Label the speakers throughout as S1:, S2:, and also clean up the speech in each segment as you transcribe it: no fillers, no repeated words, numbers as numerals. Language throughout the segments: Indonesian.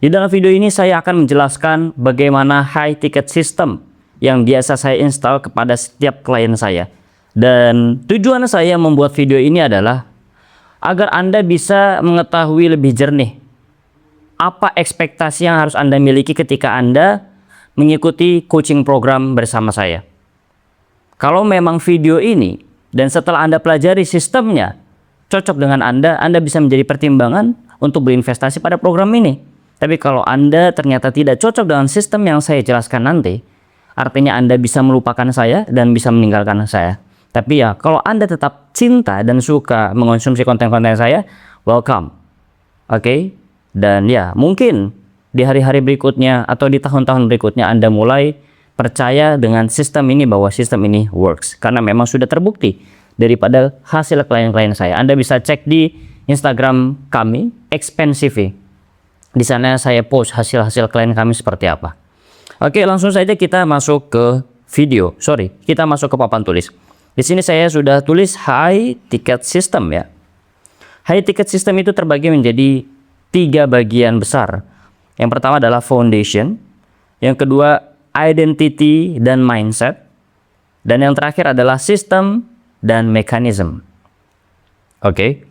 S1: Di dalam video ini saya akan menjelaskan bagaimana high ticket system yang biasa saya install kepada setiap klien saya. Dan tujuan saya membuat video ini adalah agar Anda bisa mengetahui lebih jernih apa ekspektasi yang harus Anda miliki ketika Anda mengikuti coaching program bersama saya. Kalau memang video ini dan setelah Anda pelajari sistemnya cocok dengan Anda bisa menjadi pertimbangan untuk berinvestasi pada program ini. Tapi kalau Anda ternyata tidak cocok dengan sistem yang saya jelaskan nanti, artinya Anda bisa melupakan saya dan bisa meninggalkan saya. Tapi ya, kalau Anda tetap cinta dan suka mengonsumsi konten-konten saya, welcome. Oke? Dan ya, mungkin di hari-hari berikutnya atau di tahun-tahun berikutnya Anda mulai percaya dengan sistem ini, bahwa sistem ini works. Karena memang sudah terbukti daripada hasil klien-klien saya. Anda bisa cek di Instagram kami, Expensive. Di sana saya post hasil-hasil klien kami seperti apa. Oke, langsung saja kita masuk ke video. Kita masuk ke papan tulis. Di sini saya sudah tulis high ticket system ya. High ticket system itu terbagi menjadi 3 bagian besar. Yang pertama adalah foundation, yang kedua identity dan mindset, dan yang terakhir adalah system dan mechanism. Oke.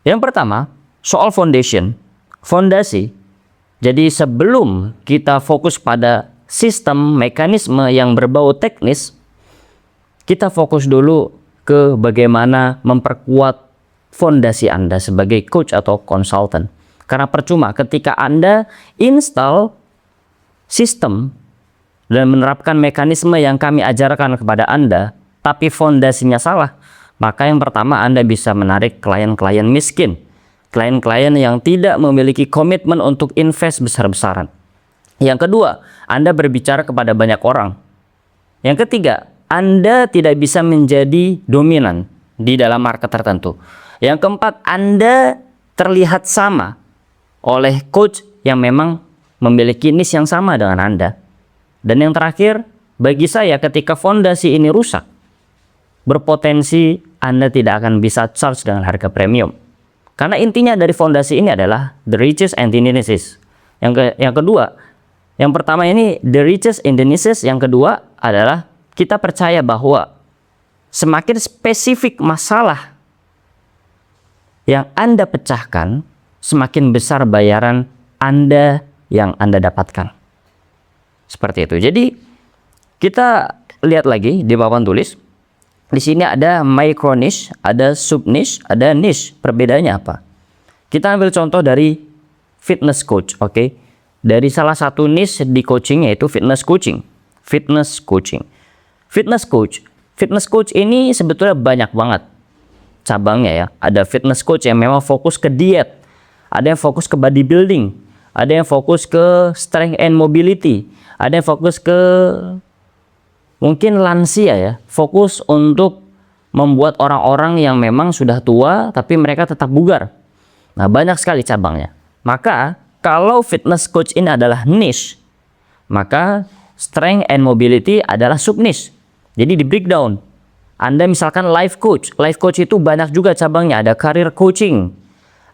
S1: Yang pertama, soal foundation, fondasi. Jadi sebelum kita fokus pada sistem, mekanisme yang berbau teknis, kita fokus dulu ke bagaimana memperkuat fondasi Anda sebagai coach atau konsultan. Karena percuma ketika Anda install sistem dan menerapkan mekanisme yang kami ajarkan kepada Anda, tapi fondasinya salah, maka yang pertama Anda bisa menarik klien-klien miskin, klien-klien yang tidak memiliki komitmen untuk invest besar-besaran. Yang kedua, Anda berbicara kepada banyak orang. Yang ketiga, Anda tidak bisa menjadi dominan di dalam market tertentu. Yang keempat, Anda terlihat sama oleh coach yang memang memiliki niche yang sama dengan Anda. Dan yang terakhir, bagi saya ketika fondasi ini rusak, berpotensi Anda tidak akan bisa charge dengan harga premium. Karena intinya dari fondasi ini adalah the riches and the niches. Yang kedua, yang pertama ini the riches and the niches, yang kedua adalah kita percaya bahwa semakin spesifik masalah yang Anda pecahkan, semakin besar bayaran Anda yang Anda dapatkan. Seperti itu. Jadi kita lihat lagi di papan tulis. Di sini ada micro niche, ada sub niche, ada niche. Perbedaannya apa? Kita ambil contoh dari fitness coach, oke? Dari salah satu niche di coaching, yaitu fitness coaching. Fitness coaching. Fitness coach ini sebetulnya banyak banget cabangnya ya. Ada fitness coach yang memang fokus ke diet, ada yang fokus ke bodybuilding, ada yang fokus ke strength and mobility, ada yang fokus ke mungkin lansia ya, fokus untuk membuat orang-orang yang memang sudah tua tapi mereka tetap bugar. Nah, banyak sekali cabangnya. Maka kalau fitness coach ini adalah niche, maka strength and mobility adalah sub niche. Jadi di breakdown. Anda misalkan life coach itu banyak juga cabangnya. Ada career coaching,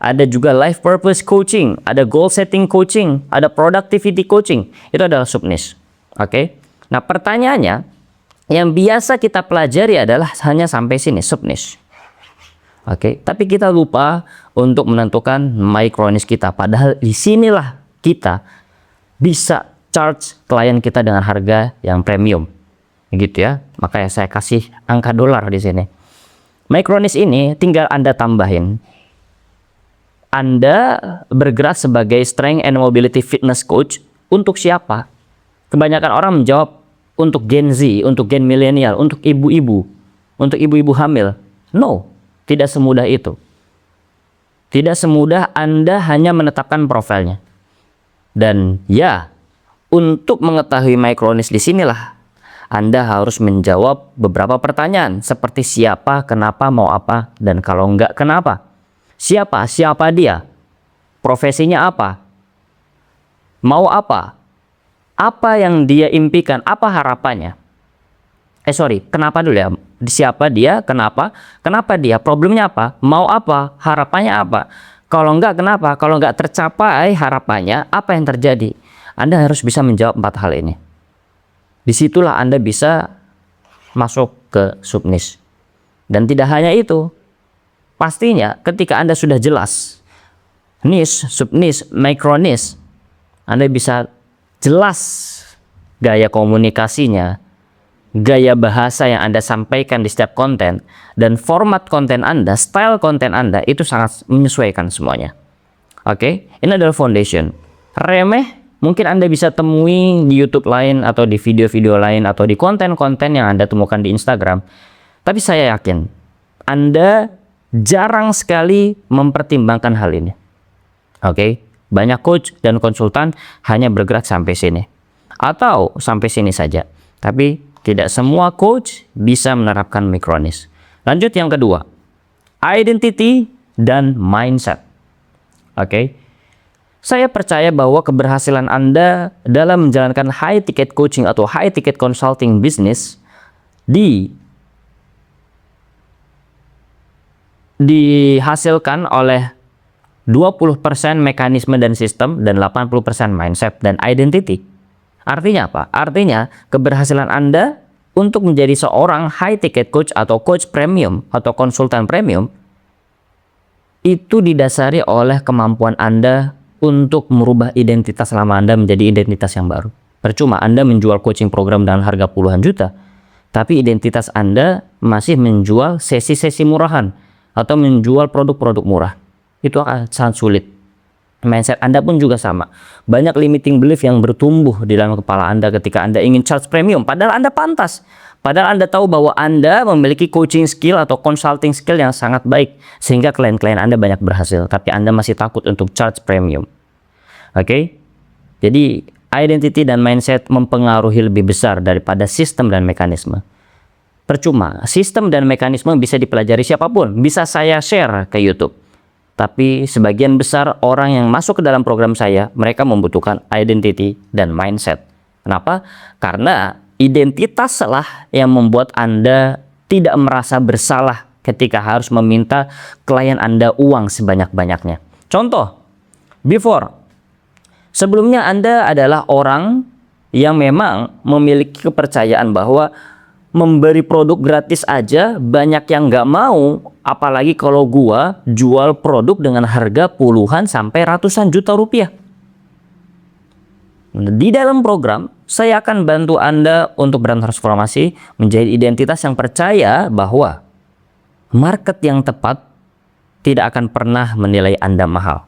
S1: ada juga life purpose coaching, ada goal setting coaching, ada productivity coaching. Itu adalah sub niche. Oke. Nah, pertanyaannya, yang biasa kita pelajari adalah hanya sampai sini, sub niche. Oke, tapi kita lupa untuk menentukan micro niche kita. Padahal di sinilah kita bisa charge klien kita dengan harga yang premium. Gitu ya. Makanya saya kasih angka dolar di sini. Micro niche ini tinggal Anda tambahin. Anda bergerak sebagai strength and mobility fitness coach untuk siapa? Kebanyakan orang menjawab untuk Gen Z, untuk Gen milenial, untuk ibu-ibu, untuk ibu-ibu hamil. No, tidak semudah itu. Tidak semudah Anda hanya menetapkan profilnya. Dan ya, untuk mengetahui micro niche di sinilah Anda harus menjawab beberapa pertanyaan seperti siapa, kenapa, mau apa, dan kalau enggak kenapa. Siapa dia? Profesinya apa? Mau apa? Apa yang dia impikan? Apa harapannya? Kenapa dulu ya? Siapa dia? Kenapa? Kenapa dia? Problemnya apa? Mau apa? Harapannya apa? Kalau enggak, kenapa? Kalau enggak tercapai harapannya, apa yang terjadi? Anda harus bisa menjawab 4 hal ini. Disitulah Anda bisa masuk ke subniche. Dan tidak hanya itu, pastinya ketika Anda sudah jelas niche, subniche, microniche, Anda bisa jelas gaya komunikasinya, gaya bahasa yang Anda sampaikan di setiap konten, dan format konten Anda, style konten Anda itu sangat menyesuaikan semuanya. Oke, ini adalah foundation. Remeh mungkin Anda bisa temui di YouTube lain, atau di video-video lain, atau di konten-konten yang Anda temukan di Instagram. Tapi saya yakin Anda jarang sekali mempertimbangkan hal ini. Oke, banyak coach dan konsultan hanya bergerak sampai sini, atau sampai sini saja. Tapi tidak semua coach bisa menerapkan microniche. Lanjut yang kedua, identity dan mindset. Oke, saya percaya bahwa keberhasilan Anda dalam menjalankan high ticket coaching atau high ticket consulting business dihasilkan oleh 20% mekanisme dan sistem dan 80% mindset dan identity. Artinya apa? Artinya keberhasilan Anda untuk menjadi seorang high ticket coach atau coach premium atau konsultan premium itu didasari oleh kemampuan Anda untuk merubah identitas lama Anda menjadi identitas yang baru. Percuma Anda menjual coaching program dengan harga puluhan juta, tapi identitas Anda masih menjual sesi-sesi murahan atau menjual produk-produk murah. Itu akan sangat sulit. Mindset Anda pun juga sama. Banyak limiting belief yang bertumbuh di dalam kepala Anda ketika Anda ingin charge premium, padahal Anda pantas. Padahal Anda tahu bahwa Anda memiliki coaching skill atau consulting skill yang sangat baik, sehingga klien-klien Anda banyak berhasil, tapi Anda masih takut untuk charge premium. Oke? Jadi, identity dan mindset mempengaruhi lebih besar daripada sistem dan mekanisme. Percuma, sistem dan mekanisme bisa dipelajari siapapun, bisa saya share ke YouTube. Tapi sebagian besar orang yang masuk ke dalam program saya, mereka membutuhkan identity dan mindset. Kenapa? Karena identitaslah yang membuat Anda tidak merasa bersalah ketika harus meminta klien Anda uang sebanyak-banyaknya. Contoh, sebelumnya Anda adalah orang yang memang memiliki kepercayaan bahwa memberi produk gratis aja banyak yang nggak mau, apalagi kalau gua jual produk dengan harga puluhan sampai ratusan juta rupiah. Di dalam program, saya akan bantu Anda untuk bertransformasi menjadi identitas yang percaya bahwa market yang tepat tidak akan pernah menilai Anda mahal.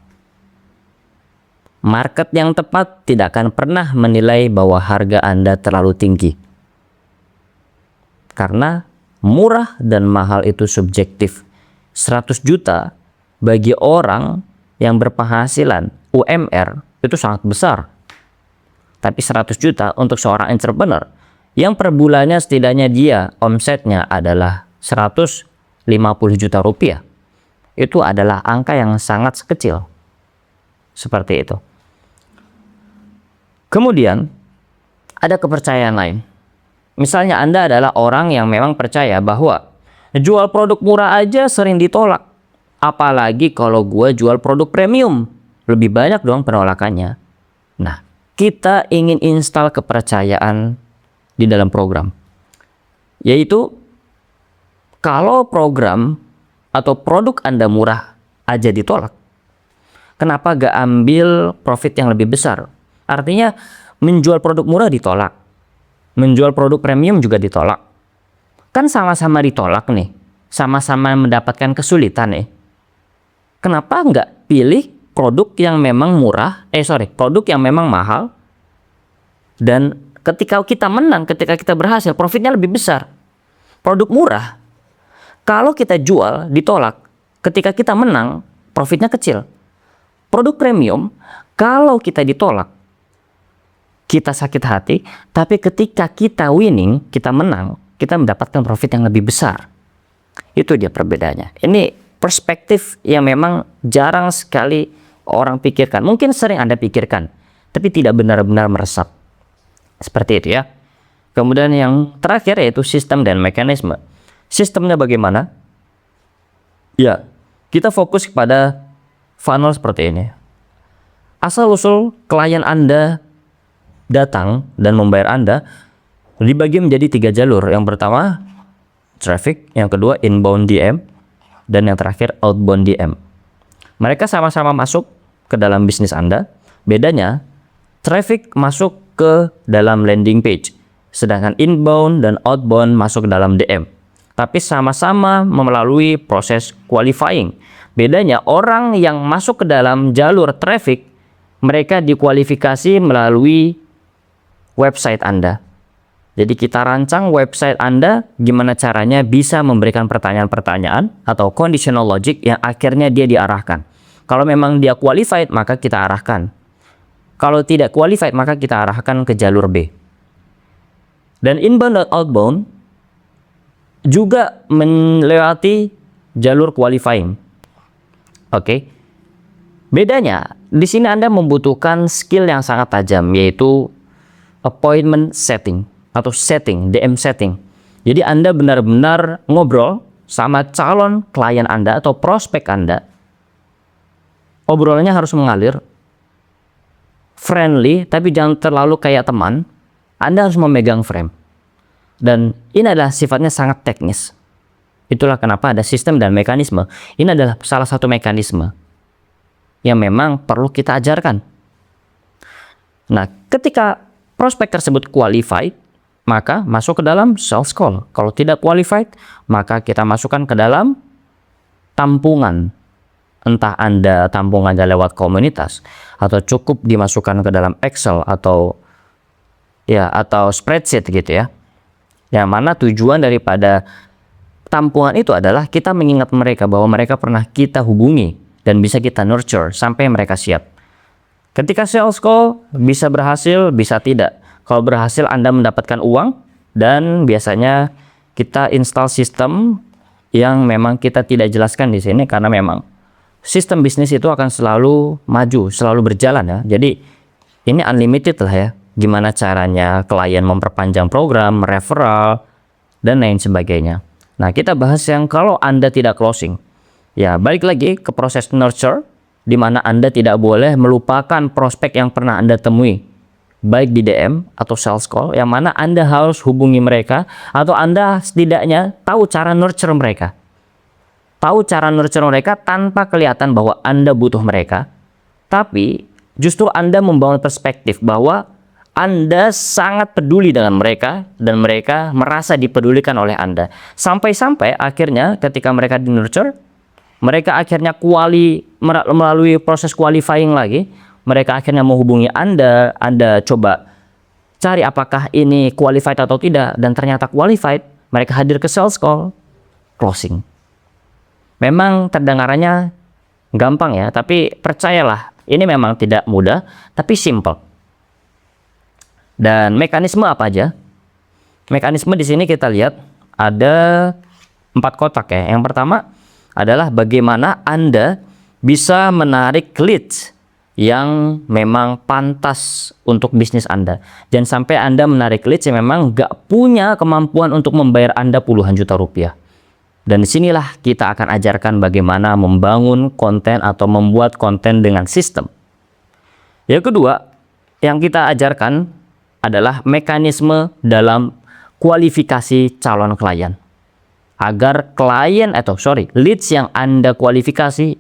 S1: Market yang tepat tidak akan pernah menilai bahwa harga Anda terlalu tinggi. Karena murah dan mahal itu subjektif. 100 juta bagi orang yang berpenghasilan UMR itu sangat besar. Tapi 100 juta untuk seorang entrepreneur yang per bulannya setidaknya dia omsetnya adalah 150 juta rupiah. Itu adalah angka yang sangat kecil. Seperti itu. Kemudian ada kepercayaan lain. Misalnya Anda adalah orang yang memang percaya bahwa jual produk murah aja sering ditolak. Apalagi kalau gue jual produk premium. Lebih banyak dong penolakannya. Nah, kita ingin install kepercayaan di dalam program. Yaitu, kalau program atau produk Anda murah aja ditolak, kenapa gak ambil profit yang lebih besar? Artinya, menjual produk murah ditolak. Menjual produk premium juga ditolak. Kan sama-sama ditolak nih. Sama-sama mendapatkan kesulitan nih. Kenapa nggak pilih produk yang memang produk yang memang mahal. Dan ketika kita menang, ketika kita berhasil, profitnya lebih besar. Produk murah, kalau kita jual, ditolak. Ketika kita menang, profitnya kecil. Produk premium, kalau kita ditolak, kita sakit hati, tapi ketika kita winning, kita menang, kita mendapatkan profit yang lebih besar. Itu dia perbedaannya. Ini perspektif yang memang jarang sekali orang pikirkan. Mungkin sering Anda pikirkan, tapi tidak benar-benar meresap. Seperti itu ya. Kemudian yang terakhir yaitu sistem dan mekanisme. Sistemnya bagaimana? Ya, kita fokus kepada funnel seperti ini. Asal-usul klien Anda datang dan membayar Anda dibagi menjadi 3 jalur. Yang pertama traffic, yang kedua inbound DM, dan yang terakhir outbound DM. Mereka sama-sama masuk ke dalam bisnis Anda. Bedanya, traffic masuk ke dalam landing page, sedangkan inbound dan outbound masuk ke dalam DM. Tapi sama-sama melalui proses qualifying. Bedanya, orang yang masuk ke dalam jalur traffic, mereka dikualifikasi melalui website Anda. Jadi kita rancang website Anda gimana caranya bisa memberikan pertanyaan-pertanyaan atau conditional logic yang akhirnya dia diarahkan. Kalau memang dia qualified, maka kita arahkan. Kalau tidak qualified, maka kita arahkan ke jalur B. Dan inbound dan outbound juga melewati jalur qualifying. Oke. Bedanya, di sini Anda membutuhkan skill yang sangat tajam, yaitu appointment setting atau DM setting. Jadi Anda benar-benar ngobrol sama calon klien Anda atau prospek Anda. Obrolannya harus mengalir, friendly, tapi jangan terlalu kayak teman. Anda harus memegang frame. Dan ini adalah sifatnya sangat teknis. Itulah kenapa ada sistem dan mekanisme. Ini adalah salah satu mekanisme yang memang perlu kita ajarkan. Nah, ketika prospek tersebut qualified, maka masuk ke dalam sales call. Kalau tidak qualified, maka kita masukkan ke dalam tampungan. Entah Anda tampungannya lewat komunitas, atau cukup dimasukkan ke dalam Excel atau spreadsheet gitu ya. Yang mana tujuan daripada tampungan itu adalah kita mengingat mereka bahwa mereka pernah kita hubungi dan bisa kita nurture sampai mereka siap. Ketika sales call bisa berhasil, bisa tidak. Kalau berhasil Anda mendapatkan uang, dan biasanya kita install sistem yang memang kita tidak jelaskan di sini karena memang sistem bisnis itu akan selalu maju, selalu berjalan ya. Jadi ini unlimited lah ya. Gimana caranya klien memperpanjang program, referral, dan lain sebagainya. Nah, kita bahas yang kalau Anda tidak closing. Ya, balik lagi ke proses nurture, di mana Anda tidak boleh melupakan prospek yang pernah Anda temui, baik di DM atau sales call, yang mana Anda harus hubungi mereka, atau Anda setidaknya tahu cara nurture mereka. Tahu cara nurture mereka tanpa kelihatan bahwa Anda butuh mereka, tapi justru Anda membangun perspektif bahwa Anda sangat peduli dengan mereka dan mereka merasa dipedulikan oleh Anda. Sampai-sampai akhirnya ketika mereka di nurture, mereka akhirnya melalui proses qualifying lagi, mereka akhirnya menghubungi Anda, Anda coba cari apakah ini qualified atau tidak, dan ternyata qualified, mereka hadir ke sales call, closing. Memang terdengarannya gampang ya, tapi percayalah, ini memang tidak mudah, tapi simple. Dan mekanisme apa aja? Mekanisme di sini kita lihat ada 4 kotak ya. Yang pertama adalah bagaimana Anda bisa menarik leads yang memang pantas untuk bisnis Anda. Jangan sampai Anda menarik leads yang memang nggak punya kemampuan untuk membayar Anda puluhan juta rupiah. Dan disinilah kita akan ajarkan bagaimana membangun konten atau membuat konten dengan sistem. Yang kedua, yang kita ajarkan adalah mekanisme dalam kualifikasi calon klien. Agar leads yang Anda kualifikasi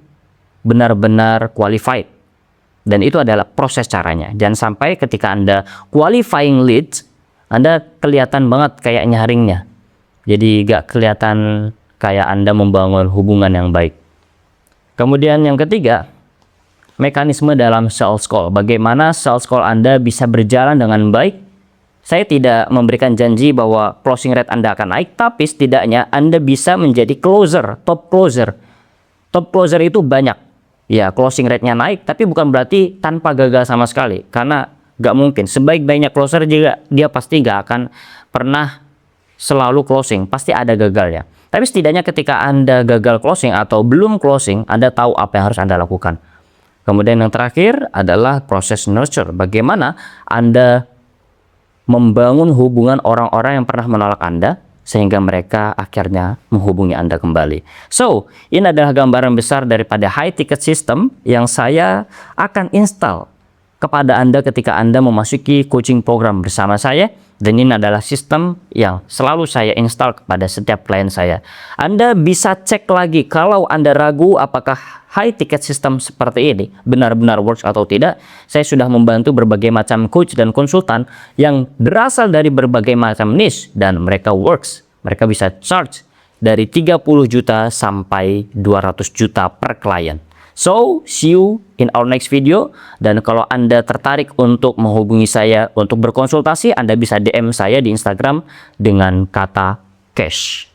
S1: benar-benar qualified. Dan itu adalah proses caranya. Jangan sampai ketika Anda qualifying leads, Anda kelihatan banget kayak nyaringnya. Jadi gak kelihatan kayak Anda membangun hubungan yang baik. Kemudian yang ketiga, mekanisme dalam sales call. Bagaimana sales call Anda bisa berjalan dengan baik. Saya tidak memberikan janji bahwa closing rate Anda akan naik, tapi setidaknya Anda bisa menjadi closer, top closer. Top closer itu banyak. Ya, closing rate-nya naik, tapi bukan berarti tanpa gagal sama sekali. Karena gak mungkin. Sebaik-baiknya closer juga, dia pasti gak akan pernah selalu closing. Pasti ada gagalnya. Tapi setidaknya ketika Anda gagal closing atau belum closing, Anda tahu apa yang harus Anda lakukan. Kemudian yang terakhir adalah proses nurture. Bagaimana Anda membangun hubungan orang-orang yang pernah menolak Anda sehingga mereka akhirnya menghubungi Anda kembali. So, ini adalah gambaran besar daripada high ticket system yang saya akan install kepada Anda ketika Anda memasuki coaching program bersama saya, dan ini adalah sistem yang selalu saya install kepada setiap klien saya. Anda bisa cek lagi kalau Anda ragu apakah high ticket system seperti ini benar-benar works atau tidak. Saya sudah membantu berbagai macam coach dan konsultan yang berasal dari berbagai macam niche dan mereka works. Mereka bisa charge dari 30 juta sampai 200 juta per klien. So, see you in our next video. Dan kalau Anda tertarik untuk menghubungi saya untuk berkonsultasi, Anda bisa DM saya di Instagram dengan kata cash.